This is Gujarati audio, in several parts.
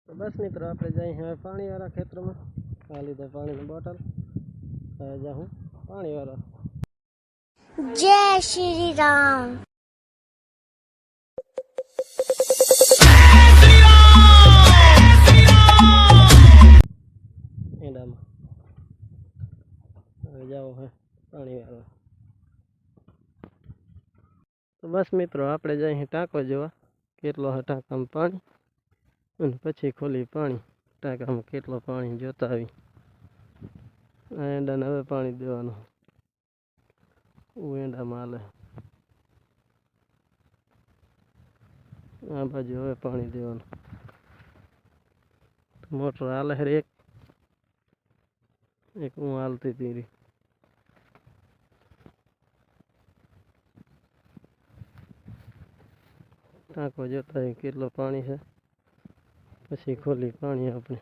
तो बस मित्रों આપણે જઈ હવે પાણીવાળા ખેતરમાં આ લીધે પાણીની બોટલ હવે જાઉં પાણીવાળા जय श्री राम। એડામાં હવે જાઉં હે પાણીવાળા। તો બસ મિત્રો આપણે જઈ ટાંકો જોવા કેટલો હે ટાંકામાં પાણી અને પછી ખોલી પાણી ટાંકામાં કેટલો પાણી જોતા આવી આ એંડાને હવે પાણી દેવાનું એંડામાં હાલે આ બાજુ હવે પાણી દેવાનું મોટર હાલે હે એક હું હાલતી હતી રી ટાંકો જોતા આવી કેટલો પાણી છે પછી ખોલી પાણી આપણે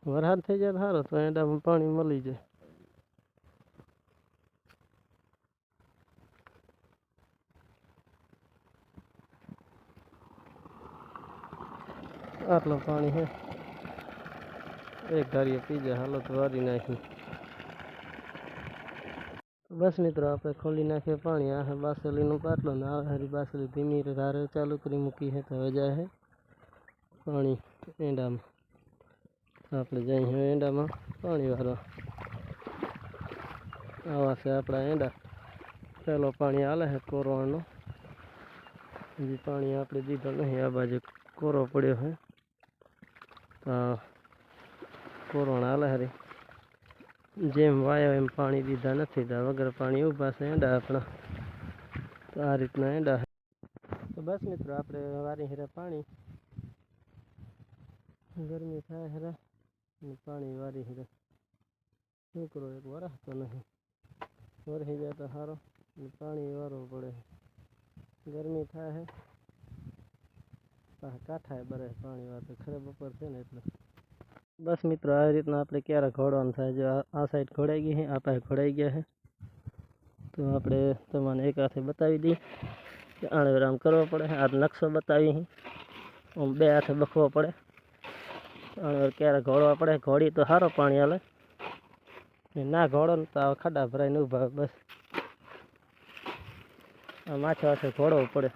વરસાદ થઈ જાય સારો તો એંડામાં પાણી મળી જાય આટલો પાણી છે એક ધારીએ પી જાય હાલત વારી નાખી बस मित्रों આપણે ખોલી નાખીએ પાણી આ હે બાસલીનો પાટલો ને આ હરી બાસલી ધીમી ધારે ચાલુ કરી મૂકી છે તો હવે જાય છે પાણી એંડામાં આપણે જઈ હવે એંડામાં પાણી વાળવા આવા છે આપણા એંડા પહેલો પાણી હાલે છે કોરવાનો હજી પાણી આપણે દીધો નહીં આ બાજુ કોરો પડ્યો છે તો કોરોણ હાલે હરી જેમ વાયો એમ પાણી દીધા નથી તો વગર પાણી ઊભા છે એંડા આપણા તો આ રીતના એંડા તો બસ મિત્રો આપણે વારી હેરા પાણી ગરમી થાય હેરા પાણી વારી હેરા શું કરો એક વરસ તો નહીં વરસી જાય તો સારો પાણી વારવું પડે ગરમી થાય છે કાંઠાએ બરે પાણી વારતું ખરે બપોર છે ને એટલે बस मित्रों आ रीतना આપણે ક્યારે ઘોડવાનું થાય જો આ સાઈડ ઘોડાઈ ગઈ છે આ પાસે ઘોડાઈ ગયા છે તો આપણે તમને એક હાથે બતાવી દી કે આને આમ કરવો પડે આ નકશો બતાવી આમ બે હાથે બખવો પડે આને ક્યારે ઘોડવા પડે ઘોડી તો સારો પાણી હાલે ના ઘોડો ને તો ખાડા ભરાઈને ઊભા બસ આ માથે હાથે ઘોડવું પડે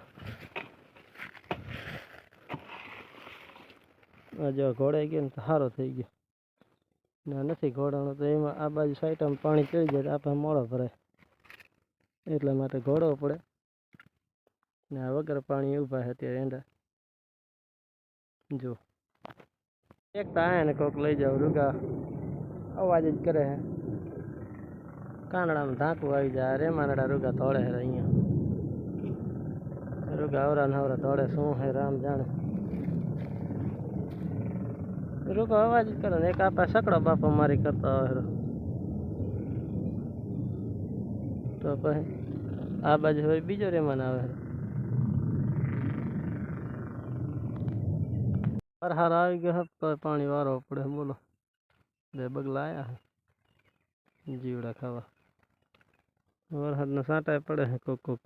जो घोड़ाई गयो तो सारो थी गयो ना नहीं घोड़ाणो तो एम आ बाजू साइड में पानी चढ़ी जाए तो आप मोड़ो भराय एटला माटे घोड़ो पड़े ने आ वगर पानी ऊभा है त्यारे एंडा जो एक तो आया ने कोक लई जाओ रुगा अवाज ज करे है कानड़ा में धाकू आई जाए रे मानड़ा रुगा तोड़े है अँ रुगा अवरा नवरा तोड़े शू है राम जाने रुको अवाज करो एक आप सकड़ो बापा मारी करता हो तो आ बाजू हवे बीजो रेमान आवे वरहार आई गयो तो पानी वारो पड़े बोलो बे बगला आया है जीवड़ा खावा वरहार ना साटा पड़े है कोक कोक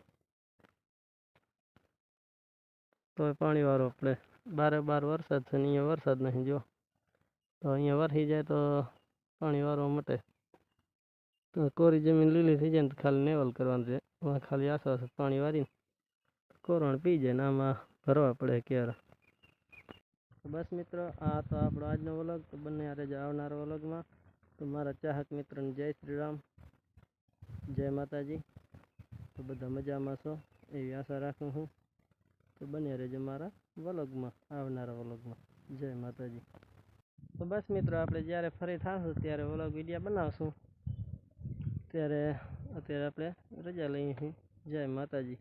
तो पानी वारो पड़े बारे बार वरसाद से नहीं वरसाद नहीं जो तो अँ वरसी जाए तो पानी वारो मटे तो कोरी जमीन लीली थी जाए तो खाली नेवल करवा वहाँ खाली आसपास पानी वारी कोरण पी जाए ना आम भरवा पड़े क्यारा तो बस मित्रों आ तो आप आज व्लॉग तो बने यार आवनार व्लॉग में तो मारा चाहक मित्र जय श्री राम जय माताजी तो बधा मजा में छो एवी आशा राखूँ हूँ तो बने रहेजो मारा व्लॉग में आवनारा व्लॉग में जय माताजी। तो बस मित्रों આપણે જ્યારે ફરી થાશું ત્યારે વ્લોગ વિડીયો બનાવશું ત્યારે અત્યારે આપણે રજા લઈએ છીએ जय माताजी।